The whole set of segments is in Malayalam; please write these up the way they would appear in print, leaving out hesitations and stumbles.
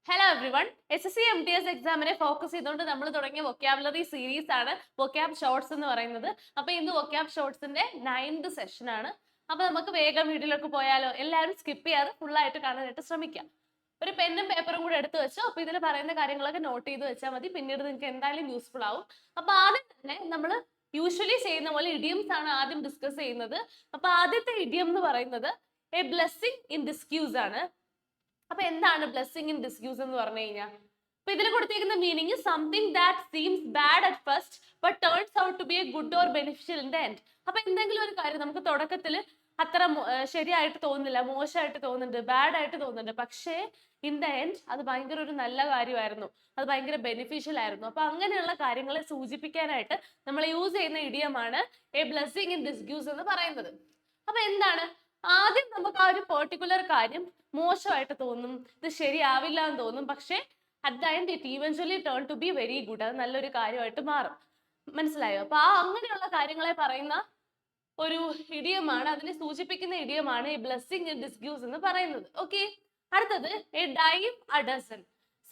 Hello everyone. SSC MTS എക്സാമിനെ ഫോക്കസ് ചെയ്തുകൊണ്ട് നമ്മൾ തുടങ്ങിയ വൊക്കാബുലറി സീരീസ് ആണ് വൊക്കാബ് ഷോർട്സ് എന്ന് പറയുന്നത്. അപ്പൊ ഇന്ന് വൊക്കാബ് ഷോർട്സിന്റെ 9th സെഷൻ ആണ്. അപ്പൊ നമുക്ക് വേഗം വീഡിയോയിലേക്ക് പോയാലോ? എല്ലാവരും സ്കിപ്പ് ചെയ്യാതെ ഫുൾ ആയിട്ട് കാണാനായിട്ട് ശ്രമിക്കാം. ഒരു പെന്നും പേപ്പറും കൂടെ എടുത്തു വെച്ചോ. അപ്പൊ ഇതിൽ പറയുന്ന കാര്യങ്ങളൊക്കെ നോട്ട് ചെയ്ത് വെച്ചാൽ മതി. പിന്നീട് നിങ്ങൾക്ക് എന്തായാലും യൂസ്ഫുൾ ആവും. അപ്പൊ ആദ്യം തന്നെ നമ്മൾ യൂഷ്വലി ചെയ്യുന്ന പോലെ ഇഡിയംസ് ആണ് ആദ്യം ഡിസ്കസ് ചെയ്യുന്നത്. അപ്പൊ ആദ്യത്തെ ഇഡിയം എന്ന് പറയുന്നത് എ ബ്ലെസ്സിങ് ഇൻ ഡിസ്ക്യൂസ് ആണ്. അപ്പൊ എന്താണ് ബ്ലെസ്സിങ് ഇൻ ഡിസ്യൂസ് എന്ന് പറഞ്ഞു കഴിഞ്ഞാൽ? അപ്പൊ ഇതിൽ കൊടുത്തിരിക്കുന്ന meaning something that seems bad at first but turns out to be a good or beneficial in the end. അപ്പൊ എന്തെങ്കിലും ഒരു കാര്യം നമുക്ക് തുടക്കത്തിൽ അത്ര ശരിയായിട്ട് തോന്നുന്നില്ല, മോശമായിട്ട് തോന്നുന്നുണ്ട്, ബാഡ് ആയിട്ട് തോന്നുന്നുണ്ട്, പക്ഷേ ഇൻ ദ എൻഡ് അത് ഭയങ്കര ഒരു നല്ല കാര്യമായിരുന്നു, അത് ഭയങ്കര ബെനിഫിഷ്യൽ ആയിരുന്നു. അപ്പൊ അങ്ങനെയുള്ള കാര്യങ്ങളെ സൂചിപ്പിക്കാനായിട്ട് നമ്മൾ യൂസ് ചെയ്യുന്ന ഇഡിയമാണ് എ ബ്ലെസ്സിങ് ഇൻ ഡിസ്ക്യൂസ് എന്ന് പറയുന്നത്. അപ്പൊ എന്താണ്? ആദ്യം നമുക്ക് ആ ഒരു പെർട്ടിക്കുലർ കാര്യം മോശമായിട്ട് തോന്നും, ഇത് ശരിയാവില്ല എന്ന് തോന്നും, പക്ഷെ at the end it eventually turn to be very good, അത് നല്ലൊരു കാര്യമായിട്ട് മാറും. മനസ്സിലായോ? അപ്പൊ ആ അങ്ങനെയുള്ള കാര്യങ്ങളെ പറയുന്ന ഒരു ഇഡിയമാണ്, അതിനെ സൂചിപ്പിക്കുന്ന ഇഡിയമാണ് ഈ ബ്ലെസ്സിങ് ഇൻ ഡിസ്ക്യൂസ് എന്ന് പറയുന്നത്. ഓക്കെ, അടുത്തത് a dime a dozen,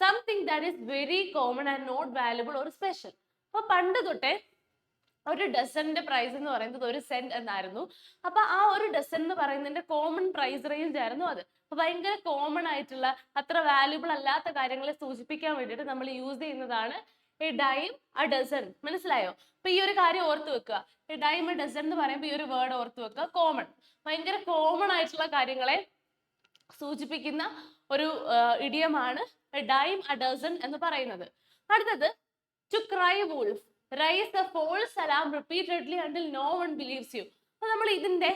something that is very common and not valuable or special. അപ്പൊ പണ്ട് തൊട്ടേ ഒരു ഡസന്റെ പ്രൈസ് എന്ന് പറയുന്നത് 1 സെന്റ് എന്നായിരുന്നു. അപ്പൊ ആ ഒരു ഡസൻ എന്ന് പറയുന്നതിന്റെ കോമൺ പ്രൈസ് റേഞ്ച് ആയിരുന്നു അത്. അപ്പൊ ഭയങ്കര കോമൺ ആയിട്ടുള്ള അത്ര വാല്യുബിൾ അല്ലാത്ത കാര്യങ്ങളെ സൂചിപ്പിക്കാൻ വേണ്ടിയിട്ട് നമ്മൾ യൂസ് ചെയ്യുന്നതാണ് എ ഡൈം അ ഡസൻ. മനസ്സിലായോ? അപ്പൊ ഈ ഒരു കാര്യം ഓർത്ത് വെക്കുക. എ ഡൈം എ ഡസൻ എന്ന് പറയുമ്പോൾ ഈ ഒരു വേർഡ് ഓർത്ത് വെക്കുക, കോമൺ. ഭയങ്കര കോമൺ ആയിട്ടുള്ള കാര്യങ്ങളെ സൂചിപ്പിക്കുന്ന ഒരു ഇഡിയമാണ് എ ഡൈം അ ഡസൻ എന്ന് പറയുന്നത്. അടുത്തത് to cry wolf, raise a false alarm repeatedly until no one believes you. അപ്പൊ നമ്മൾ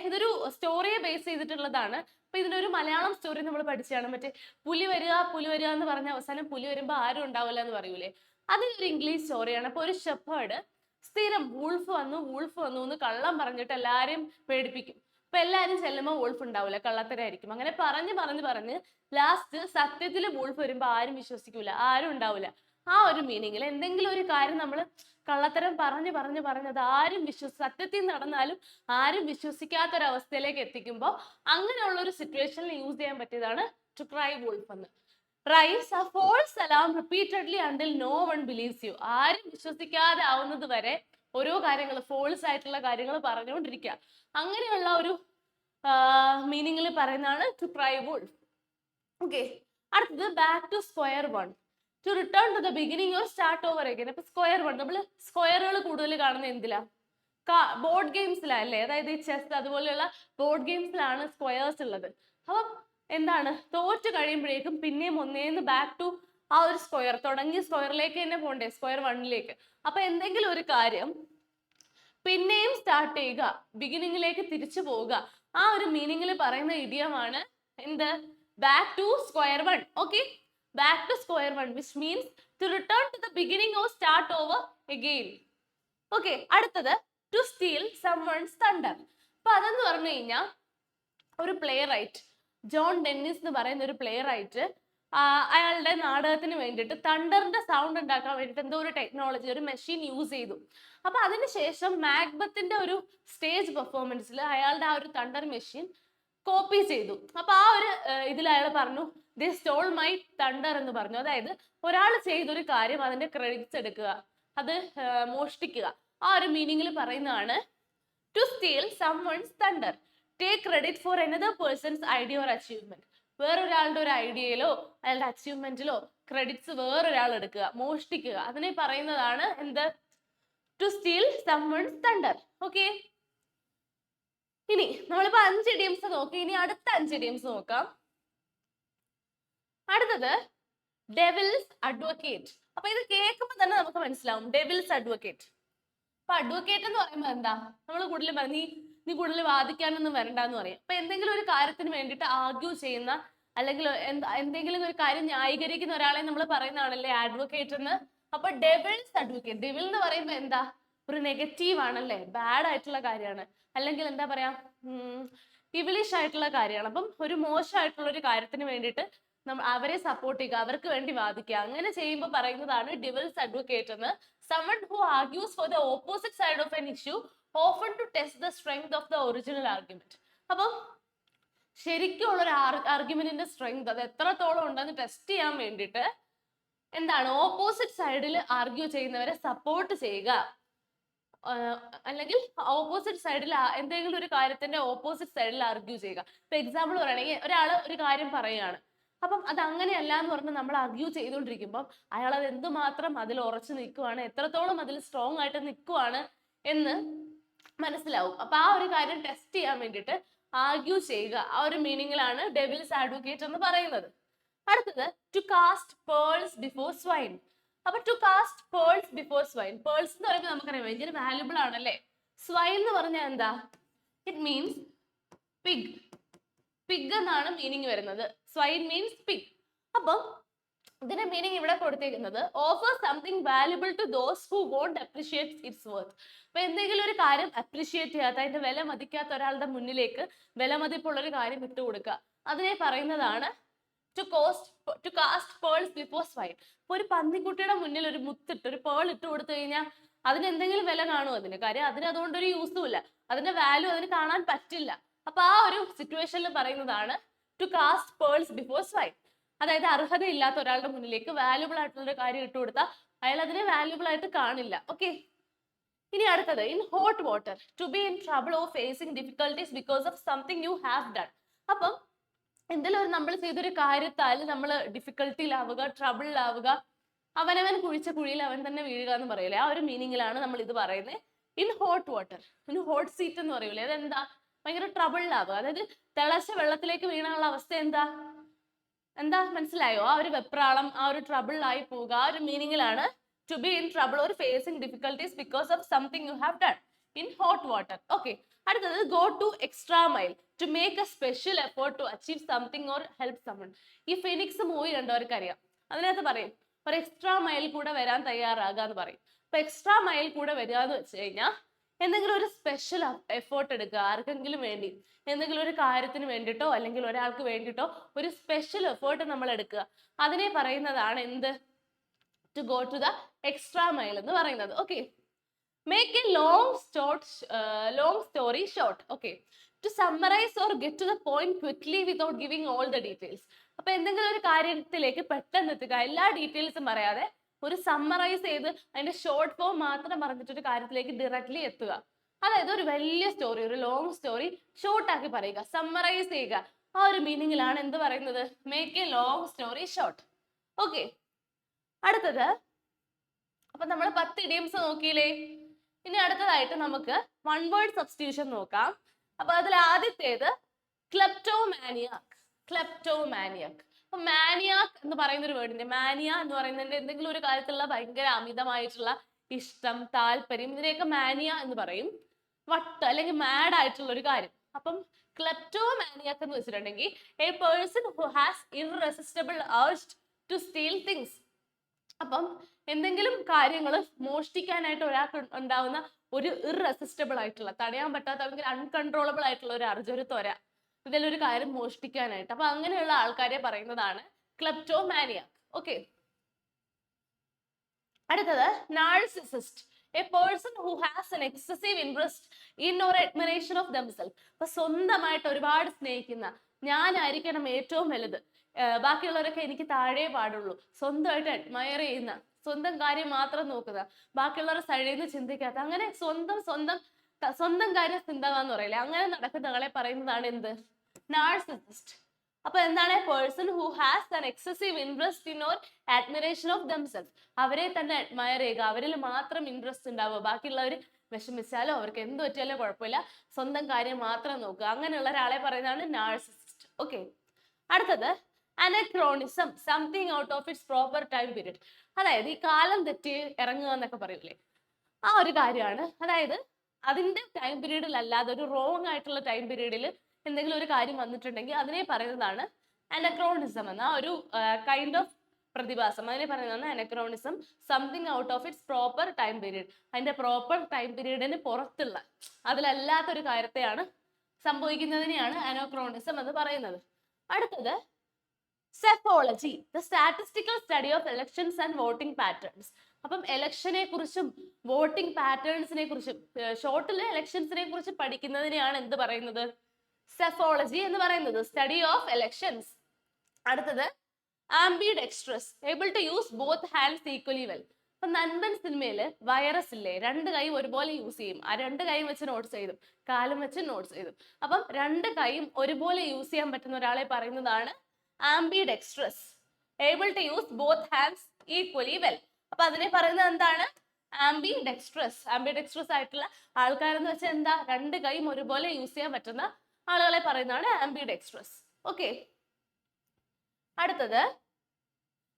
ഇതൊരു സ്റ്റോറിയെ ബേസ് ചെയ്തിട്ടുള്ളതാണ്. അപ്പൊ ഇതിനൊരു മലയാളം സ്റ്റോറി നമ്മൾ പഠിച്ചതാണ്, മറ്റേ പുലി വരിക എന്ന് പറഞ്ഞ അവസാനം പുലി വരുമ്പോ ആരും ഉണ്ടാവില്ല എന്ന് പറയൂലേ, അതൊരു ഇംഗ്ലീഷ് സ്റ്റോറിയാണ്. അപ്പൊ ഒരു ഷെപ്പേർഡ് സ്ഥിരം വൂൾഫ് വന്നു എന്ന് കള്ളം പറഞ്ഞിട്ട് എല്ലാരെയും പേടിപ്പിക്കും. അപ്പൊ എല്ലാരും ചെല്ലുമ്പോൾ വൂൾഫ് ഉണ്ടാവില്ല, കള്ളത്തരായിരിക്കും. അങ്ങനെ പറഞ്ഞ് ലാസ്റ്റ് സത്യത്തിൽ വൂൾഫ് വരുമ്പോ ആരും വിശ്വസിക്കൂല, ആരും ഉണ്ടാവില്ല. ആ ഒരു മീനിങ്ങിൽ എന്തെങ്കിലും ഒരു കാര്യം നമ്മൾ കള്ളത്തരം പറഞ്ഞ് അത് ആരും സത്യത്തിൽ നടന്നാലും ആരും വിശ്വസിക്കാത്തൊരവസ്ഥയിലേക്ക് എത്തിക്കുമ്പോൾ അങ്ങനെയുള്ള ഒരു സിറ്റുവേഷനിൽ യൂസ് ചെയ്യാൻ പറ്റിയതാണ് ടു ക്രൈ വൂൾഫ് എന്ന്. Raise a false alarm repeatedly until no one believes you. ആരും വിശ്വസിക്കാതെ ആവുന്നത് വരെ ഓരോ കാര്യങ്ങൾ, ഫോൾസ് ആയിട്ടുള്ള കാര്യങ്ങൾ പറഞ്ഞുകൊണ്ടിരിക്കുക. അങ്ങനെയുള്ള ഒരു മീനിങ്ങിൽ പറയുന്നതാണ് ടു ക്രൈ വൂൾഫ്. ഓക്കെ, അടുത്തത് back to square one, to return to the beginning or start over again. അപ്പൊ സ്ക്വയർ വൺ, നമ്മൾ സ്ക്വയറുകൾ കൂടുതൽ കാണുന്ന എന്തിലാ? ബോർഡ് ഗെയിംസിലല്ലേ? അതായത് ഈ ചെസ് അതുപോലെയുള്ള ബോർഡ് ഗെയിംസിലാണ് സ്ക്വയേഴ്സ് ഉള്ളത്. അപ്പം എന്താണ്, തോറ്റ് കഴിയുമ്പോഴേക്കും പിന്നെയും ഒന്നേന്ന് ബാക്ക് ടു ആ ഒരു സ്ക്വയർ, തുടങ്ങിയ സ്ക്വയറിലേക്ക് തന്നെ പോണ്ടേ, സ്ക്വയർ വണ്ണിലേക്ക്. അപ്പൊ എന്തെങ്കിലും ഒരു കാര്യം പിന്നെയും സ്റ്റാർട്ട് ചെയ്യുക, ബിഗിനിങ്ങിലേക്ക് തിരിച്ചു പോവുക, ആ ഒരു മീനിങ്ങിൽ പറയുന്ന ഇഡിയമാണ് എന്ത്? Back to square one. Okay, back to square one which means to return to the beginning or start over again. Okay, അടുത്തത് ടു സ്റ്റീൽ സംവൺസ് തണ്ടർ. അപ്പൊ അതെന്ന് പറഞ്ഞു കഴിഞ്ഞാൽ ഒരു പ്ലേ റൈറ്റ്, ജോൺ ഡെന്നിസ് എന്ന് പറയുന്ന ഒരു പ്ലേ റൈറ്റ് അയാളുടെ നാടകത്തിന് വേണ്ടിയിട്ട് തണ്ടറിന്റെ സൗണ്ട് ഉണ്ടാക്കാൻ വേണ്ടിയിട്ട് എന്തോ ഒരു ടെക്നോളജി, ഒരു മെഷീൻ യൂസ് ചെയ്തു. അപ്പൊ അതിനുശേഷം മാക്ബത്തിന്റെ ഒരു സ്റ്റേജ് പെർഫോമൻസിൽ അയാളുടെ ആ ഒരു തണ്ടർ മെഷീൻ കോപ്പി ചെയ്തു. അപ്പൊ ആ ഒരു ഇതിൽ അയാൾ പറഞ്ഞു ദേ സ്റ്റോൾ മൈ തണ്ടർ എന്ന് പറഞ്ഞു. അതായത് ഒരാൾ ചെയ്തൊരു കാര്യം അതിന്റെ ക്രെഡിറ്റ്സ് എടുക്കുക, അത് മോഷ്ടിക്കുക. ആ ഒരു മീനിങ്ങിൽ പറയുന്നതാണ് to steal someone's thunder, take credit for another person's idea or achievement. വേറൊരാളുടെ ഒരു ഐഡിയയിലോ അയാളുടെ അച്ചീവ്മെന്റിലോ ക്രെഡിറ്റ്സ് വേറൊരാൾ എടുക്കുക, മോഷ്ടിക്കുക. അതിനെ പറയുന്നതാണ് എന്ത്? To steal someone's thunder. Okay, ഇനി നമ്മളിപ്പോ 5 ഇഡിയംസ് നോക്കി, ഇനി അടുത്ത 5 ഇഡിയംസ് നോക്കാം. അടുത്തത് ഡെവിൽസ് അഡ്വക്കേറ്റ്. അപ്പൊ ഇത് കേൾക്കുമ്പോൾ തന്നെ നമുക്ക് മനസ്സിലാവും ഡെവിൽസ് അഡ്വക്കേറ്റ്. അപ്പൊ അഡ്വക്കേറ്റ് എന്ന് പറയുമ്പോൾ എന്താ? നമ്മൾ കൂടുതലും നീ കൂടുതൽ വാദിക്കാനൊന്നും വരണ്ടെന്ന് പറയും. അപ്പൊ എന്തെങ്കിലും ഒരു കാര്യത്തിന് വേണ്ടിയിട്ട് ആർഗ്യൂ ചെയ്യുന്ന, അല്ലെങ്കിൽ എന്തെങ്കിലും ഒരു കാര്യം ന്യായീകരിക്കുന്ന ഒരാളെ നമ്മൾ പറയുന്നതാണല്ലേ അഡ്വക്കേറ്റ് എന്ന്. അപ്പൊ ഡെവിൾസ് അഡ്വക്കേറ്റ്, ഡെവിൽ എന്ന് പറയുമ്പോൾ എന്താ? ഒരു നെഗറ്റീവ് ആണല്ലേ, ബാഡ് ആയിട്ടുള്ള കാര്യമാണ്, അല്ലെങ്കിൽ എന്താ പറയാ, ഇവിളിഷ് ആയിട്ടുള്ള കാര്യമാണ്. അപ്പം ഒരു മോശമായിട്ടുള്ള ഒരു കാര്യത്തിന് വേണ്ടിയിട്ട് അവരെ സപ്പോർട്ട് ചെയ്യുക, അവർക്ക് വേണ്ടി വാദിക്കുക, അങ്ങനെ ചെയ്യുമ്പോൾ പറയുന്നതാണ് ഡെവിൾസ് അഡ്വക്കേറ്റ് എന്ന്. Someone who argues for the opposite side of an issue, often to test the strength of the original argument. അപ്പം ശരിക്കുള്ള ഒരു ആർഗ്യുമെന്റിന്റെ സ്ട്രെങ്ത് അത് എത്രത്തോളം ഉണ്ടെന്ന് ടെസ്റ്റ് ചെയ്യാൻ വേണ്ടിയിട്ട് എന്താണ് ഓപ്പോസിറ്റ് സൈഡിൽ ആർഗ്യൂ ചെയ്യുന്നവരെ സപ്പോർട്ട് ചെയ്യുക, അല്ലെങ്കിൽ ഓപ്പോസിറ്റ് സൈഡിൽ എന്തെങ്കിലും ഒരു കാര്യത്തിന്റെ ഓപ്പോസിറ്റ് സൈഡിൽ ആർഗ്യൂ ചെയ്യുക. ഇപ്പൊ എക്സാമ്പിൾ പറയുകയാണെങ്കിൽ ഒരാൾ ഒരു കാര്യം പറയുകയാണ്, അപ്പം അത് അങ്ങനെയല്ല എന്ന് പറഞ്ഞ് നമ്മൾ ആർഗ്യൂ ചെയ്തുകൊണ്ടിരിക്കുമ്പോൾ അയാൾ അത് എന്തുമാത്രം അതിൽ ഉറച്ചു നിൽക്കുവാണ്, എത്രത്തോളം അതിൽ സ്ട്രോങ് ആയിട്ട് നിൽക്കുവാണ് എന്ന് മനസ്സിലാവും. അപ്പൊ ആ ഒരു കാര്യം ടെസ്റ്റ് ചെയ്യാൻ വേണ്ടിയിട്ട് ആർഗ്യൂ ചെയ്യുക, ആ ഒരു മീനിങ്ങിലാണ് ഡെവിൾസ് അഡ്വക്കേറ്റ് എന്ന് പറയുന്നത്. അടുത്തത് to cast pearls before swine. അപ്പൊ to cast pearls before swine, pearls എന്ന് പറയുമ്പോൾ നമുക്കറിയാം ഭയങ്കര വാല്യുബിൾ ആണല്ലേ. സ്വൈൻ എന്ന് പറഞ്ഞാൽ എന്താ? It means pig. പിഗ് എന്നാണ് മീനിങ് വരുന്നത്. Swine means pig. അപ്പം ഇതിന്റെ മീനിങ് ഇവിടെ കൊടുത്തേക്കുന്നത് offer something valuable to those who won't appreciate its worth. അപ്പൊ എന്തെങ്കിലും ഒരു കാര്യം അപ്രീഷിയേറ്റ് ചെയ്യാത്ത, അതിന്റെ വില മതിക്കാത്ത ഒരാളുടെ മുന്നിലേക്ക് വിലമതിപ്പുള്ള ഒരു കാര്യം ഇട്ട് കൊടുക്കുക, അതിനെ പറയുന്നതാണ് to cast pearls before swine. അപ്പൊ ഒരു പന്നിക്കുട്ടിയുടെ മുന്നിൽ ഒരു മുത്തിട്ട് ഒരു പേൾ ഇട്ട് കൊടുത്തു കഴിഞ്ഞാൽ അതിന് എന്തെങ്കിലും വില കാണുമോ? അതിന് കാര്യം അതിന് അതുകൊണ്ടൊരു യൂസും ഇല്ല, അതിന്റെ വാല്യൂ അതിന് കാണാൻ പറ്റില്ല. അപ്പൊ ആ ഒരു സിറ്റുവേഷനിൽ പറയുന്നതാണ് to cast pearls before swine. അതായത് അർഹതയില്ലാത്ത ഒരാളുടെ മുന്നിലേക്ക് വാല്യുബിൾ ആയിട്ടുള്ള ഒരു കാര്യം ഇട്ട് കൊടുത്താൽ അയാൾ അതിനെ വാല്യുബിൾ ആയിട്ട് കാണില്ല. ഓക്കെ, ഇനി അടുത്തത് in hot water, to be in trouble or facing difficulties because of something you have done. അപ്പം എന്തെങ്കിലും നമ്മൾ ചെയ്തൊരു കാര്യത്താൽ നമ്മൾ ഡിഫിക്കൽട്ടിയിലാവുക, ട്രബിളിലാവുക, അവനവൻ കുഴിച്ച കുഴിയിൽ അവൻ തന്നെ വീഴുക എന്ന് പറയില്ലേ, ആ ഒരു മീനിങ്ങിലാണ് നമ്മൾ ഇത് പറയുന്നത്. In hot water, in hot seat എന്ന് പറയൂലേ, അതെന്താ? ഭയങ്കര ട്രബിളിലാവുക, അതായത് തിളച്ച വെള്ളത്തിലേക്ക് വീണാനുള്ള അവസ്ഥ എന്താ മനസ്സിലായോ? ആ ഒരു വെപ്രാളം, ആ ഒരു ട്രബിളിലായി പോവുക, ആ ഒരു മീനിങ്ങിലാണ് to be in trouble or facing difficulties because of something you have done in hot water. Okay, അടുത്തത് go to extra mile, to make a special effort to achieve something or help someone. ഈ ഫിനിക്സ് മൂവി കണ്ടവർക്ക് അറിയാം, അതിനകത്ത് പറയും ഒരു എക്സ്ട്രാ മൈൽ കൂടെ വരാൻ തയ്യാറാകുക എന്ന് പറയും. അപ്പൊ എക്സ്ട്രാ മൈൽ കൂടെ വരിക എന്ന് വെച്ച് കഴിഞ്ഞാൽ എന്തെങ്കിലും ഒരു സ്പെഷ്യൽ എഫേർട്ട് എടുക്കുക, ആർക്കെങ്കിലും വേണ്ടി, എന്തെങ്കിലും ഒരു കാര്യത്തിന് വേണ്ടിയിട്ടോ അല്ലെങ്കിൽ ഒരാൾക്ക് വേണ്ടിയിട്ടോ ഒരു സ്പെഷ്യൽ എഫേർട്ട് നമ്മൾ എടുക്കുക, അതിനെ പറയുന്നതാണ് എന്ത്? To go to the extra mile എന്ന് പറയുന്നത്. Okay, make a long story short. Okay, to summarize or get to the point quickly without giving all the details. അപ്പൊ എന്തെങ്കിലും ഒരു കാര്യത്തിലേക്ക് പെട്ടെന്ന് എത്തുക, എല്ലാ ഡീറ്റെയിൽസും പറയാതെ ഒരു സമ്മറൈസ് ചെയ്ത് അതിന്റെ ഷോർട്ട് ഫോം മാത്രം പറഞ്ഞിട്ട് ഒരു കാര്യത്തിലേക്ക് ഡയറക്ട്ലി എത്തുക. അതായത് ഒരു വലിയ സ്റ്റോറി, ഒരു ലോങ് സ്റ്റോറി ഷോർട്ട് ആക്കി പറയുക, സമ്മറൈസ് ചെയ്യുക, ആ ഒരു മീനിങ്ങിലാണ് എന്ത് പറയുന്നത്? Make a long story short. Okay, അടുത്തത് അപ്പൊ നമ്മൾ 10 ഇഡിയംസ് നോക്കിയില്ലേ. ഇനി അടുത്തതായിട്ട് നമുക്ക് വൺ വേർഡ് സബ്സ്റ്റിറ്റ്യൂഷൻ നോക്കാം. അപ്പൊ അതിൽ ആദ്യത്തേത് ക്ലെപ്റ്റോമാനിയാക്. ക്ലെപ്റ്റോമാനിയാക്, അപ്പൊ മാനിയാക് എന്ന് പറയുന്ന ഒരു വേർഡിന്റെ, മാനിയ എന്ന് പറയുന്നതിന്റെ എന്തെങ്കിലും ഒരു കാര്യത്തിലുള്ള ഭയങ്കര അമിതമായിട്ടുള്ള ഇഷ്ടം, താല്പര്യം, ഇതിനെയൊക്കെ മാനിയ എന്ന് പറയും. വട്ട് അല്ലെങ്കിൽ മാഡ് ആയിട്ടുള്ള ഒരു കാര്യം. അപ്പം ക്ലെപ്റ്റോമാനിയാക് എന്ന് വെച്ചിട്ടുണ്ടെങ്കിൽ a person who has irresistible urge to steal things. അപ്പം എന്തെങ്കിലും കാര്യങ്ങൾ മോഷ്ടിക്കാനായിട്ട് ഒരാൾക്ക് ഉണ്ടാവുന്ന ഒരു ഇറസിസ്റ്റബിൾ ആയിട്ടുള്ള, തടയാൻ പറ്റാത്ത അല്ലെങ്കിൽ അൺകൺട്രോളബിൾ ആയിട്ടുള്ള ഒരു അർജ്, ഒരു ത്വര, ഇതിലൊരു കാര്യം മോഷ്ടിക്കാനായിട്ട്. അപ്പൊ അങ്ങനെയുള്ള ആൾക്കാരെ പറയുന്നതാണ് ക്ലെപ്റ്റോമാനിയാക്. ഓക്കെ, അടുത്തത് narcissist, A person who has an excessive interest in or admiration of themselves. അപ്പൊ സ്വന്തമായിട്ട് ഒരുപാട് സ്നേഹിക്കുന്ന, ഞാനായിരിക്കണം ഏറ്റവും വലുത്, ബാക്കിയുള്ളവരൊക്കെ എനിക്ക് താഴെ പാടുള്ളൂ, സ്വന്തമായിട്ട് അഡ്മയർ ചെയ്യുന്ന, സ്വന്തം കാര്യം മാത്രം നോക്കുക, ബാക്കിയുള്ളവരുടെ സൈഡിൽ നിന്ന് ചിന്തിക്കാത്ത, അങ്ങനെ സ്വന്തം കാര്യം ചിന്താന്ന് പറയില്ലേ, അങ്ങനെ നടക്കുന്ന ആളെ പറയുന്നതാണ് എന്ത്? നാർസിസിസ്റ്റ്. അപ്പൊ എന്താണ്? Person who has an excessive interest in or admiration of themself. അവരെ തന്നെ അഡ്മയർ ചെയ്യുക, അവരിൽ മാത്രം ഇൻട്രസ്റ്റ് ഉണ്ടാവുക, ബാക്കിയുള്ളവർ വിഷമിച്ചാലോ അവർക്ക് എന്ത് പറ്റിയാലോ കുഴപ്പമില്ല, സ്വന്തം കാര്യം മാത്രം നോക്കുക, അങ്ങനെയുള്ള ഒരാളെ പറയുന്നതാണ് നാർസിസിസ്റ്റ്. ഓക്കെ, അടുത്തത് anachronism, something out of its proper time period. അതായത് ഈ കാലം തെറ്റി ഇറങ്ങുക എന്നൊക്കെ പറയൂലേ, ആ ഒരു കാര്യമാണ്. അതായത് അതിന്റെ ടൈം പീരീഡിൽ അല്ലാതെ ഒരു റോങ് ആയിട്ടുള്ള ടൈം പീരീഡിൽ എന്തെങ്കിലും ഒരു കാര്യം വന്നിട്ടുണ്ടെങ്കിൽ അതിനെ പറയുന്നതാണ് അനക്രോണിസം എന്ന ഒരു കൈൻഡ് ഓഫ് പ്രതിഭാസം. അതിനെ പറയുന്നതാണ് anachronism, something out of its proper time period. അതിന്റെ പ്രോപ്പർ ടൈം പീരീഡിന് പുറത്തുള്ള, അതിലല്ലാത്തൊരു കാര്യത്തെയാണ് സംഭവിക്കുന്നതിനെയാണ് അനക്രോണിസം എന്ന് പറയുന്നത്. അടുത്തത് psephology, the statistical study of elections and voting patterns. അപ്പം ഇലക്ഷനെ കുറിച്ചും വോട്ടിംഗ് പാറ്റേൺസിനെ കുറിച്ചും, ഷോർട്ടില് ഇലക്ഷൻസിനെ കുറിച്ച് പഠിക്കുന്നതിനെയാണ് എന്ത് പറയുന്നത്? സെഫോളജി എന്ന് പറയുന്നത് സ്റ്റഡി ഓഫ് എലക്ഷൻസ്. അടുത്തത് ambidextrous, able to use both hands equally well. അപ്പൊ നൻപൻ സിനിമയില് വൈറസ് ഇല്ലേ, രണ്ട് കൈയും ഒരുപോലെ യൂസ് ചെയ്യും. ആ രണ്ട് കൈയും വെച്ച് നോട്ട്സ് എഴുതും, കാലും വെച്ച് നോട്ട്സ് എഴുതും. അപ്പം രണ്ട് കൈയും ഒരുപോലെ യൂസ് ചെയ്യാൻ പറ്റുന്ന ഒരാളെ പറയുന്നതാണ് ambidextrous, able to use both hands equally well. അപ്പൊ അതിനെ പറയുന്നത് എന്താണ്? ആംബിഡെക്സ്ട്രസ്. ആംബിഡെക്സ്ട്രസ് ആയിട്ടുള്ള ആൾക്കാരെന്ന് വെച്ചാൽ എന്താ? രണ്ട് കൈയും ഒരുപോലെ യൂസ് ചെയ്യാൻ പറ്റുന്ന ആളുകളെ പറയുന്നതാണ് ആംബിഡെക്സ്ട്രസ്. ഓക്കെ, അടുത്തത്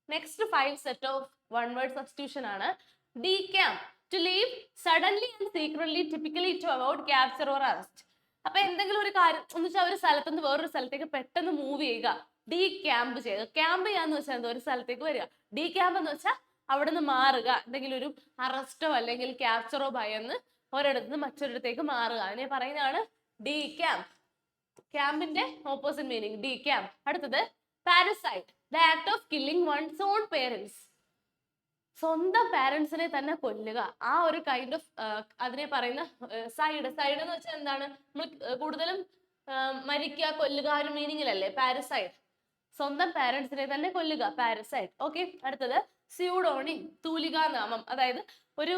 next 5 set of one word substitution ആണ്. Decamp, to leave suddenly and secretly, typically to avoid capture or arrest. അപ്പൊ എന്തെങ്കിലും ഒരു കാര്യം എന്ന് വെച്ചാൽ ഒരു സ്ഥലത്ത് നിന്ന് വേറൊരു സ്ഥലത്തേക്ക് പെട്ടെന്ന് മൂവ് ചെയ്യുക, ഡീ ക്യാമ്പ് ചെയ്യുക. ക്യാമ്പ് ചെയ്യാന്ന് വെച്ചാൽ എന്താ? ഒരു സ്ഥലത്തേക്ക് വരിക. ഡീ ക്യാമ്പ് എന്ന് വെച്ചാൽ അവിടെ നിന്ന് മാറുക, എന്തെങ്കിലും ഒരു അറസ്റ്റോ അല്ലെങ്കിൽ ക്യാപ്ചറോ ഭയന്ന് ഒരിടത്ത് നിന്ന് മറ്റൊരിടത്തേക്ക് മാറുക, അതിനെ പറയുന്നതാണ് ഡീ ക്യാമ്പ്. ക്യാമ്പിന്റെ ഓപ്പോസിറ്റ് മീനിങ് ഡീ ക്യാമ്പ്. അടുത്തത് parasite, the act of killing ones own parents. സ്വന്തം പാരൻസിനെ തന്നെ കൊല്ലുക, ആ ഒരു കൈൻഡ് ഓഫ് അതിനെ പറയുന്ന സൈഡ്. സൈഡ് എന്ന് വെച്ചാൽ എന്താണ്? നമ്മൾ കൂടുതലും മരിക്കുക, കൊല്ലുക ആ ഒരു മീനിങ്ങിലല്ലേ പാരസൈറ്റ്. സ്വന്തം പാരൻസിനെ തന്നെ കൊല്ലുക, പാരസൈറ്റ്. ഓക്കെ, അടുത്തത് സ്യൂഡോണിം, തൂലികാ നാമം. അതായത് ഒരു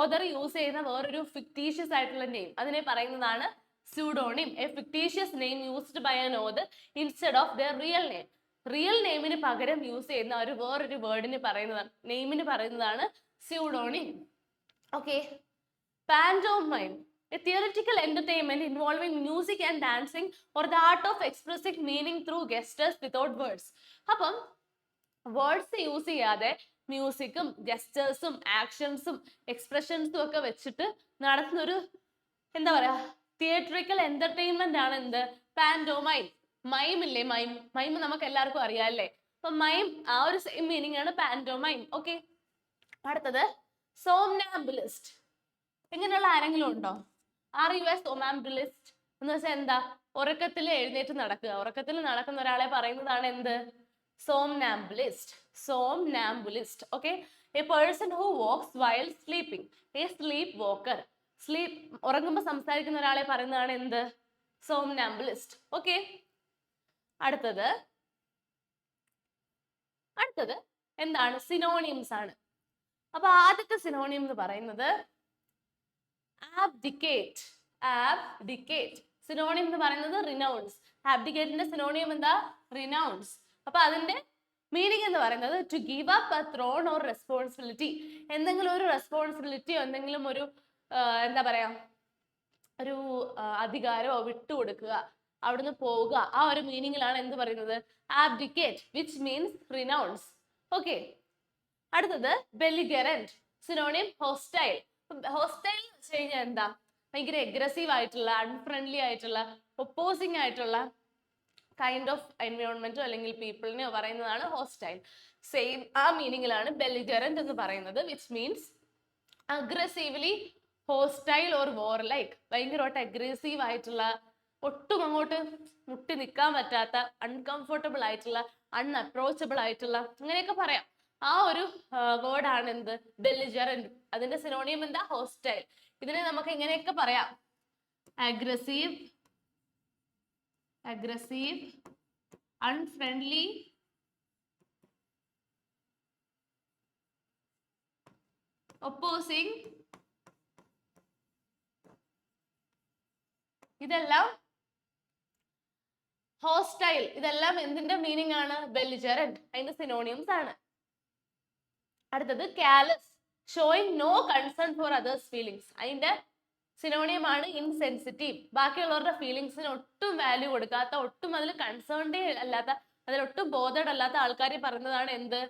ഓതർ യൂസ് ചെയ്യുന്ന വേറൊരു ഫിക്ടീഷ്യസ് ആയിട്ടുള്ള നെയിം, അതിനെ പറയുന്നതാണ് pseudonym. A fictitious name used by an author instead of their real name. Real നെയിമിന് പകരം യൂസ് ചെയ്യുന്ന ഒരു വേറൊരു വേർഡിന് പറയുന്നതാണ്, നെയിമിന് പറയുന്നതാണ് pseudonym. Okay, pantomime, a theoretical entertainment involving music and dancing or the art of expressing meaning through gestures without words. അപ്പം വേർഡ്സ് യൂസ് ചെയ്യാതെ മ്യൂസിക്കും ജെസ്റ്റേഴ്സും ആക്ഷൻസും എക്സ്പ്രഷൻസും ഒക്കെ വെച്ചിട്ട് നടത്തുന്ന ഒരു എന്താ പറയാ തിയേറ്ററിക്കൽ എന്റർടൈൻമെന്റ് ആണ് എന്ത്? പാൻറ്റോമൈം. മൈം ഇല്ലേ, മൈം. മൈം നമുക്ക് എല്ലാവർക്കും അറിയാം അല്ലേ? അപ്പൊ മൈം ആ ഒരു സെയിം മീനിങ് ആണ് പാൻറ്റോമൈം. ഓക്കെ, അടുത്തത് സോംനാംബുലിസ്റ്റ്. ഇങ്ങനെയുള്ള ആരെങ്കിലും ഉണ്ടോ? ആർ യു എ സോംനാംബുലിസ്റ്റ് എന്ന് വെച്ചാൽ എന്താ? ഉറക്കത്തിൽ എഴുന്നേറ്റ് നടക്കുക. ഉറക്കത്തിൽ നടക്കുന്ന ഒരാളെ പറയുന്നതാണ് എന്ത്? Somnambulist. Somnambulist. Okay, A person who wax while sleeping, A sleep Walker. ഉറങ്ങുമ്പോൾ സംസാരിക്കുന്ന ഒരാളെ പറയുന്നതാണ് എന്ത്? സോംനാംബുലിസ്റ്റ്. ഓക്കെ, അടുത്തത് എന്താണ്? സിനോണിംസ് ആണ്. അപ്പൊ ആദ്യത്തെ സിനോണിം എന്ന് പറയുന്നത് ആബ്ഡിക്കേറ്റ്. ആബ്ഡിക്കേറ്റ്. സിനോണിം എന്ന് പറയുന്നത് റിനൗൺസ്. ആബ്ഡിക്കേറ്റിന്റെ സിനോണിയം എന്താ? റിനൗൺസ്. അപ്പൊ അതിന്റെ മീനിങ് എന്ന് പറയുന്നത് to give up a throne or responsibility. എന്തെങ്കിലും ഒരു റെസ്പോൺസിബിലിറ്റിയോ എന്തെങ്കിലും ഒരു എന്താ പറയാ ഒരു അധികാരമോ വിട്ടുകൊടുക്കുക, അവിടുന്ന് പോവുക, ആ ഒരു മീനിങ്ങിലാണ് എന്ത് പറയുന്നത്? ആബ്ഡിക്കേറ്റ്, വിച്ച് മീൻസ് റിനൗൺസ്. ഓക്കെ, അടുത്തത് ബെലിഗറന്റ്. Synonym hostile. ഹോസ്റ്റൈൽ എന്ന് വെച്ച് കഴിഞ്ഞാൽ എന്താ? ഭയങ്കര അഗ്രസീവ് ആയിട്ടുള്ള, അൺഫ്രണ്ട്ലി ആയിട്ടുള്ള, ഒപ്പോസിങ് ആയിട്ടുള്ള കൈൻഡ് ഓഫ് എൻവയോൺമെന്റോ അല്ലെങ്കിൽ പീപ്പിളിനെയോ പറയുന്നതാണ് ഹോസ്റ്റൈൽ. സെയിം ആ മീനിങ്ങിലാണ് ബെലിഗറന്റ് എന്ന് പറയുന്നത്, which means aggressively hostile or war like. ഭയങ്കരമായിട്ട് അഗ്രസീവ് ആയിട്ടുള്ള, ഒട്ടും അങ്ങോട്ട് മുട്ടി നിൽക്കാൻ പറ്റാത്ത, അൺകംഫർട്ടബിൾ ആയിട്ടുള്ള, അൺഅപ്രോച്ചബിൾ ആയിട്ടുള്ള, അങ്ങനെയൊക്കെ പറയാം. ആ ഒരു വേർഡ് ആണ് എന്ത്? ബെലിജറന്റ്. അതിന്റെ സിനോണിയം എന്താ? ഹോസ്റ്റൈൽ. ഇതിനെ നമുക്ക് ഇങ്ങനെയൊക്കെ പറയാം: അഗ്രസീവ്, അൺഫ്രണ്ട്ലി, ഒപ്പോസിങ്. ഇതെല്ലാം ഹോസ്റ്റൈൽ. ഇതെല്ലാം എന്തിന്റെ മീനിങ് ആണ്? ബെലിജറന്റ്. അതിന്റെ സിനോണിയംസ് ആണ്. അടുത്തത് callous, showing no concern for others feelings. അതിന്റെ സിനോണിയം ആണ് ഇൻസെൻസിറ്റീവ്. ബാക്കിയുള്ളവരുടെ ഫീലിങ്സിന് ഒട്ടും വാല്യൂ കൊടുക്കാത്ത, ഒട്ടും അതിൽ കൺസേൺഡേ അല്ലാത്ത, അതിലൊട്ടും ബോധേഡ് അല്ലാത്ത ആൾക്കാരെ പറയുന്നതാണ് എന്ത്?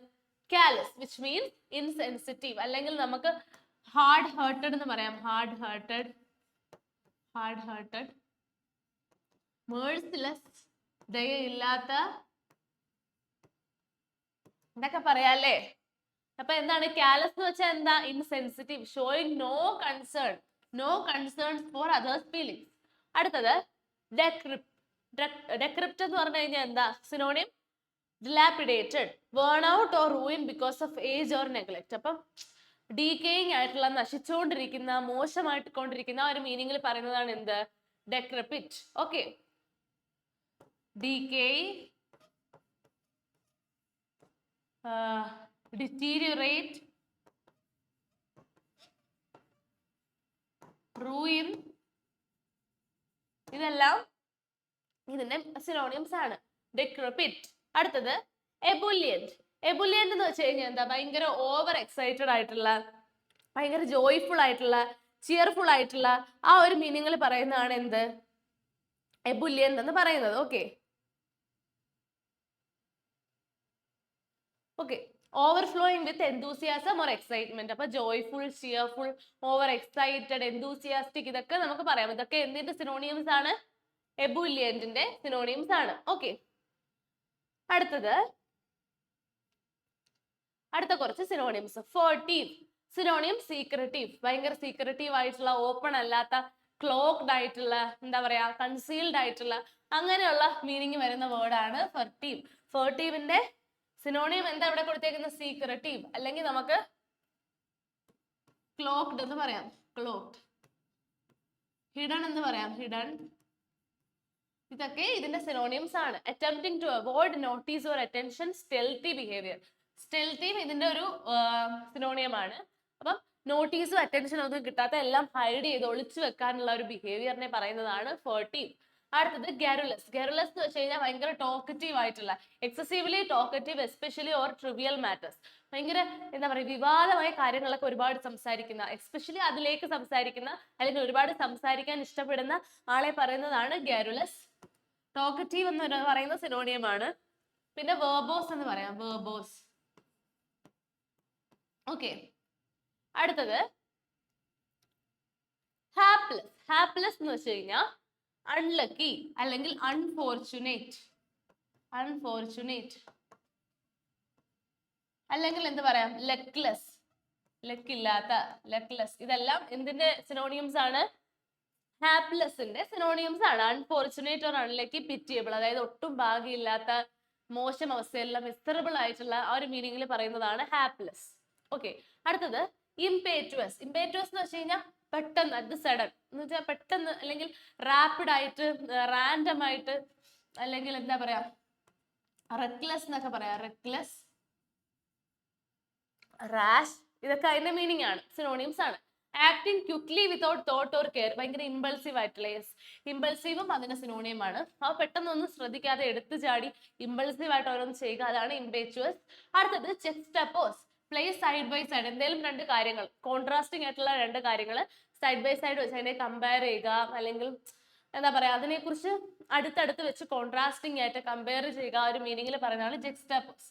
Callus, which means insensitive. അല്ലെങ്കിൽ നമുക്ക് ഹാർഡ് ഹേർട്ടഡ് എന്ന് പറയാം. ഹാർഡ് ഹേർട്ടഡ്, മേഴ്സിലെസ്, ദയയില്ലാത്ത, ഇതൊക്കെ പറയാല്ലേ. അപ്പൊ എന്താണ് കാലസ് എന്ന് വെച്ചാൽ എന്താ? Insensitive, showing no concerns for others feelings. അടുത്തത് ഡെക്രിപ്റ്റ് എന്ന് പറഞ്ഞു കഴിഞ്ഞാൽ എന്താ? Synonym dilapidated, worn out or ruined because of age or neglect. അപ്പം ഡീക്കേയിങ് ആയിട്ടുള്ള, നശിച്ചുകൊണ്ടിരിക്കുന്ന, മോശമായിട്ട് കൊണ്ടിരിക്കുന്ന ഒരു മീനിങ്ങിൽ പറയുന്നതാണ് എന്ത്? decrepit. Okay. Decay, deteriorate, ruin, ഇതെല്ലാം ഇതിന്റെ സിനോണിംസ് ആണ്. ഡെക്രപിറ്റ്. അടുത്തത് എബുലിയന്റ്. എബുലിയന്റ് എന്ന് വെച്ച് കഴിഞ്ഞാൽ എന്താ? ഭയങ്കര ഓവർ എക്സൈറ്റഡ് ആയിട്ടുള്ള, ഭയങ്കര ജോയ്ഫുൾ ആയിട്ടുള്ള, ചിയർഫുൾ ആയിട്ടുള്ള ആ ഒരു മീനിങ്ങിൽ പറയുന്നതാണ് എന്ത്? എബുലിയന്റ് എന്ന് പറയുന്നത്. Okay okay overflowing with enthusiasm or excitement. അപ്പൊ joyful, cheerful, over excited, enthusiastic, ഇതൊക്കെ നമുക്ക് പറയാം. ഇതൊക്കെ എന്തിന്റെ സിനോണിയംസ് ആണ്? എബുലിയന്റിന്റെ സിനോണിയംസ് ആണ്. ഓക്കെ അടുത്ത കുറച്ച് സിനോണിയംസ്. ഫർട്ടീവ്. Synonym secretive. ഭയങ്കര സീക്രട്ടീവ് ആയിട്ടുള്ള, ഓപ്പൺ അല്ലാത്ത, ക്ലോക്ക്ഡ് ആയിട്ടുള്ള, എന്താ പറയാ, കൺസീൽഡ് ആയിട്ടുള്ള, അങ്ങനെയുള്ള മീനിങ് വരുന്ന വേർഡാണ് ഫർട്ടീവ്. ഫർട്ടീവിന്റെ സിനോണിയം എന്താ ഇവിടെ കൊടുത്തേക്കുന്നത്? സീക്രട്ടീവ്. അല്ലെങ്കിൽ നമുക്ക് ക്ലോക്ക്ഡ് എന്ന് പറയാം. ക്ലോക്ക്ഡ്. ഹിഡൻ എന്ന് പറയാം. ഹിഡൻ. ഇതൊക്കെ ഇതിന്റെ സിനോണിയംസ് ആണ്. Attempting to avoid notice or attention, stealthy behaviour. Stealthy ഇതിന്റെ ഒരു സിനോണിയം ആണ്. അപ്പം നോട്ടീസും അറ്റൻഷനും ഒന്നും കിട്ടാത്ത, എല്ലാം ഹൈഡ് ചെയ്ത് ഒളിച്ചു വെക്കാനുള്ള ഒരു ബിഹേവിയറിനെ പറയുന്നതാണ് ഫർട്ടീവ്. അടുത്തത് ഗാരുലസ്. ഗാരുലസ് എന്ന് വെച്ച് കഴിഞ്ഞാൽ ഭയങ്കര ടോക്കറ്റീവ് ആയിട്ടുള്ള, excessively talkative, especially or trivial matters. ഭയങ്കര എന്താ പറയുക, വിവാദമായ കാര്യങ്ങളൊക്കെ ഒരുപാട് സംസാരിക്കുന്ന, എസ്പെഷ്യലി അതിലേക്ക് സംസാരിക്കുന്ന, അല്ലെങ്കിൽ ഒരുപാട് സംസാരിക്കാൻ ഇഷ്ടപ്പെടുന്ന ആളെ പറയുന്നതാണ് ഗാരുലസ്. ടോക്കറ്റീവ് എന്ന് പറയുന്ന സിനോണിയം ആണ്. പിന്നെ വേർബോസ് എന്ന് പറയാം. വേർബോസ്. ഓക്കെ അടുത്തത് ഹാപ്ലെസ്. ഹാപ്ലെസ് എന്ന് വെച്ച് കഴിഞ്ഞാൽ അൺലക്കി അല്ലെങ്കിൽ അൺഫോർച്ചുനേറ്റ്. അൺഫോർച്ചുനേറ്റ് അല്ലെങ്കിൽ എന്ത് പറയാം? ലക്ലെസ്. ലക്കില്ലാത്ത, ലക്ലെസ്. ഇതെല്ലാം എന്തിന്റെ സിനോണിയംസ് ആണ്? ഹാപ്ലെസിന്റെ സിനോണിയംസ് ആണ്. അൺഫോർച്ചുനേറ്റ് ഓർ അൺലക്കി, പിറ്റിയബിൾ, അതായത് ഒട്ടും ഭാഗ്യമില്ലാത്ത, മോശം അവസ്ഥയെല്ലാം മിസറബിൾ ആയിട്ടുള്ള ആ ഒരു മീനിങ്ങിൽ പറയുന്നതാണ് ഹാപ്ലെസ്. ഓക്കെ അടുത്തത് ഇംപേറ്റുവസ്. ഇംപേറ്റുവസ് എന്ന് വെച്ച് കഴിഞ്ഞാൽ പെട്ടെന്ന്, അറ്റ് ദ സഡൻ എന്ന് വെച്ചാൽ പെട്ടെന്ന്, അല്ലെങ്കിൽ റാപ്പിഡ് ആയിട്ട്, റാൻഡം ആയിട്ട്, അല്ലെങ്കിൽ എന്താ പറയാ, റെക്ലെസ് എന്നൊക്കെ പറയാം. റെക്ലെസ്, റാഷ്, ഇതൊക്കെ അതിന്റെ മീനിങ് ആണ്, സിനോണിയംസ് ആണ്. Acting quickly without thought or care. ഭയങ്കര ഇമ്പൾസീവ് ആയിട്ടുള്ള, ഇമ്പൾസീവും അതിന്റെ സിനോണിയം ആണ്. അവ പെട്ടെന്നൊന്നും ശ്രദ്ധിക്കാതെ എടുത്തു ചാടി ഇമ്പൾസീവ് ആയിട്ട് ഓരോന്ന് ചെയ്യുക, അതാണ് ഇംപേറ്റുവസ്. അടുത്തത് juxtapose. Place side by side. എന്തെങ്കിലും രണ്ട് കാര്യങ്ങൾ, കോൺട്രാസ്റ്റിംഗ് ആയിട്ടുള്ള രണ്ട് കാര്യങ്ങൾ സൈഡ് ബൈ സൈഡ് വെച്ച് അതിനെ കമ്പയർ ചെയ്യുക, അല്ലെങ്കിൽ എന്താ പറയാ, അതിനെക്കുറിച്ച് അടുത്തടുത്ത് വെച്ച് കോൺട്രാസ്റ്റിംഗ് ആയിട്ട് കമ്പയർ ചെയ്യുക, ആ ഒരു മീനിങ്ങിൽ പറയുന്നതാണ് ജക്സ്റ്റാപ്പോസ്.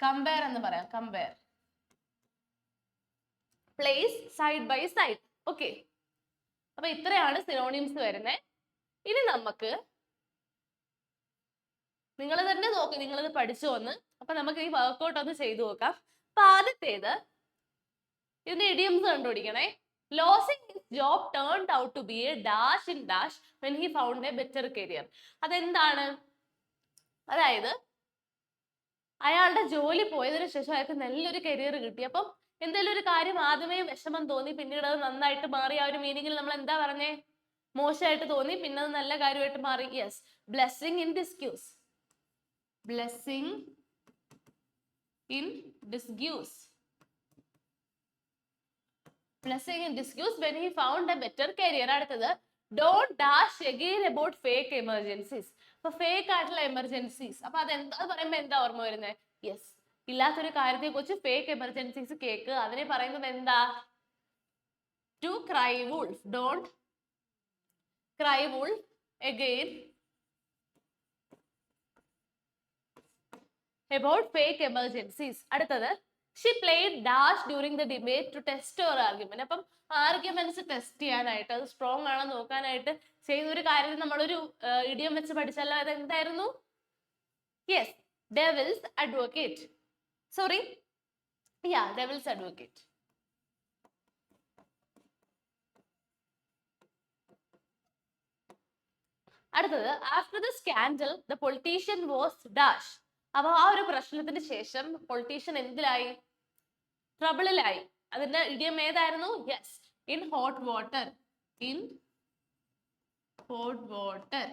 കമ്പയർ എന്ന് പറയാം. Compare. Place side by side. Okay അപ്പൊ ഇത്രയാണ് സിനോണിംസ് വരുന്നത്. ഇനി നമുക്ക് നിങ്ങൾ തന്നെ നോക്കി, നിങ്ങളിത് പഠിച്ചു വന്ന്. അപ്പൊ നമുക്ക് ഈ വർക്ക്ഔട്ട് ഒന്ന് ചെയ്തു നോക്കാം. അപ്പൊ ആദ്യത്തേത്, ഇതിന്റെ ഇഡിയംസ് കണ്ടുപിടിക്കണേ. Losing his job turned out to be a dash in dash when he found a better career. അതെന്താണ്? അതായത് അയാളുടെ ജോലി പോയതിനു ശേഷം അയാൾക്ക് നല്ലൊരു കരിയർ കിട്ടി. അപ്പം എന്തെങ്കിലും ഒരു കാര്യം ആദ്യമേ വിഷമം തോന്നി, പിന്നീട് അത് നന്നായിട്ട് മാറി. ആ ഒരു മീനിങ്ങിൽ നമ്മൾ എന്താ പറഞ്ഞേ? മോശമായിട്ട് തോന്നി, പിന്നെ അത് നല്ല കാര്യമായിട്ട് മാറി. Yes, blessing in disguise. Blessing in disguise. Blessing in disguise when he found a better career. അടുത്തത് don't dash again about fake emergencies. അപ്പൊ ഫേക്ക് ആയിട്ടുള്ള എമർജൻസീസ്, അപ്പൊ അത് പറയുമ്പോ എന്താ ഓർമ്മ വരുന്നത്? യെസ്, ഇല്ലാത്തൊരു കാര്യത്തെ കുറിച്ച് ഫേക്ക് എമർജൻസീസ് കേക്ക്, അതിനെ പറയുന്നത് എന്താ? To cry wolf. Don't cry wolf again about fake emergencies. അടുത്തത് she played dash during the debate to test her argument. അപ്പം ആർഗ്യുമെന്റ്സ് ടെസ്റ്റ് ചെയ്യാനായിട്ട്, അത് സ്ട്രോങ് ആണോ നോക്കാനായിട്ട് ചെയ്തൊരു കാര്യം നമ്മളൊരു ഇഡിയം വെച്ച് പഠിച്ചല്ലോ. അത് എന്തായിരുന്നു? Yes, devil's advocate. Sorry, ya, devil's advocate. അടുത്തത് after the scandal the politician was dash. അപ്പൊ ആ ഒരു പ്രശ്നത്തിന് ശേഷം പൊളിറ്റീഷ്യൻ എന്തിലായി? ട്രബിളിലായി. അതിന്റെ ഇഡിയം ഏതായിരുന്നു? Yes, in hot water. In hot water.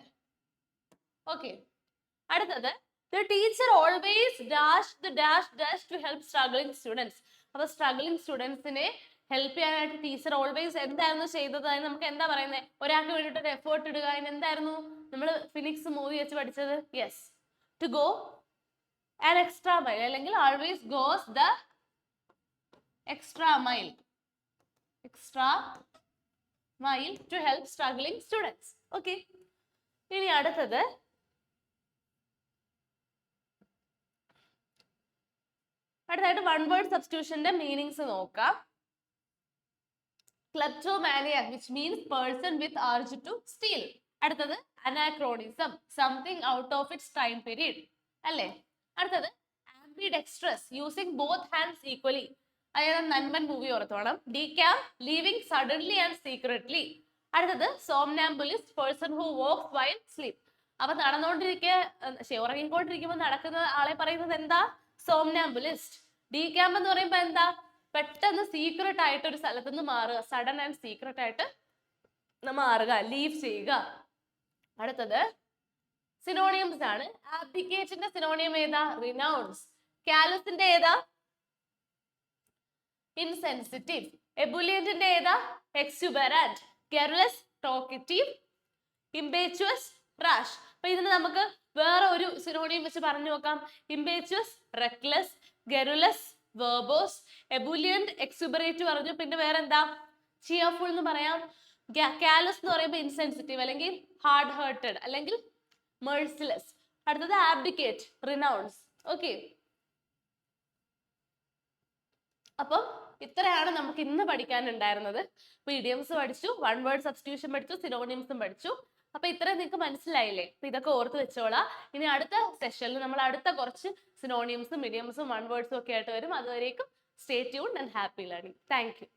Okay. അടുത്തത് the teacher always dash the dash to help struggling students. അപ്പോൾ struggling സ്റ്റുഡൻസിനെ ഹെൽപ്പ് ചെയ്യാനായിട്ട് ടീച്ചർ ഓൾവേസ് എന്തായിരുന്നു ചെയ്തത്? അതിന് നമുക്ക് എന്താ പറയുന്നത്? ഒരാൾക്ക് വേണ്ടിയിട്ട് ഒരു എഫേർട്ട് ഇടുക. അതിന് എന്തായിരുന്നു നമ്മൾ ഫിനിക്സ് മൂവി വെച്ച് പഠിച്ചത്? Yes, to go an extra mile അല്ലെങ്കിൽ always goes the extra mile to help struggling students. Okay. ഇനി അടുത്തത് അടുത്തായിട്ട് വൺ വേർഡ് സബ്സ്റ്റിറ്റ്യൂഷന്റെ മീനിങ്സ് നോക്കാം. kleptomaniac which means person with urge to steal. അടുത്തത് anachronism, something out of its time period. അല്ലേ? അടുത്തത് ambidextrous, using both hands equally. അതായത് നൻപൻ മൂവി ഓർത്തോണം. decamp, leaving suddenly and secretly. അടുത്തത് somnambulist, person who walks while sleep. അപ്പൊ ഉറങ്ങിക്കൊണ്ടിരിക്കുമ്പോൾ നടക്കുന്ന ആളെ പറയുന്നത് എന്താ? somnambulist. decamp എന്ന് പറയുമ്പോ എന്താ? പെട്ടെന്ന് സീക്രട്ട് ആയിട്ട് ഒരു സ്ഥലത്ത് നിന്ന് മാറുക, സഡൻ ആൻഡ് സീക്രട്ട് ആയിട്ട് മാറുക, ലീവ് ചെയ്യുക. അടുത്തത് സിനോണിയംസ് ആണ്. ആബ്ഡിക്കേറ്റിന്റെ സിനോണിയം ഏതാ? റിനൗൺസ്. കാലസിന്റെ ഏതാ? ഇൻസെൻസിറ്റീവ്. എബുലിയന്റിന്റെ ഏതാ? എക്സുബെറന്റ്. കെർലെസ്, ടോക്കറ്റീവ്. ഇംപേച്വസ്, റാഷ്. അപ്പൊ ഇതിന് നമുക്ക് വേറെ ഒരു സിനോണിയം വെച്ച് പറഞ്ഞു നോക്കാം. ഇംപേച്വസ്, റെക്ലെസ്. ഗെറുലസ്, വെർബോസ്. എബുലിയന്റ്, എക്സുബറേറ്റ് പറഞ്ഞു. പിന്നെ വേറെ എന്താ? ചിയർഫുൾ എന്ന് പറയാം. കാലസ് എന്ന് പറയുമ്പോൾ ഇൻസെൻസിറ്റീവ് അല്ലെങ്കിൽ ഹാർഡ് ഹേർട്ടഡ് അല്ലെങ്കിൽ മെർസിലെസ്. അടുത്തത് ആബ്ഡിക്കേറ്റ്, റിനൗൺസ്. ഓക്കെ, അപ്പം ഇത്രയാണ് നമുക്ക് ഇന്ന് പഠിക്കാനുണ്ടായിരുന്നത്. അപ്പൊ ഇഡിയംസ് പഠിച്ചു, വൺ വേർഡ് സബ്സ്റ്റിറ്റ്യൂഷൻ പഠിച്ചു, സിനോണിംസും പഠിച്ചു. അപ്പൊ ഇത്രയും നിങ്ങൾക്ക് മനസ്സിലായില്ലേ? അപ്പൊ ഇതൊക്കെ ഓർത്ത് വെച്ചോളാം. ഇനി അടുത്ത സെഷനിൽ നമ്മൾ അടുത്ത കുറച്ച് സിനോണിയംസും ഇഡിയംസും വൺ വേർഡ്സും ഒക്കെ ആയിട്ട് വരും. അതുവരേക്കും stay tuned and happy learning. Thank you.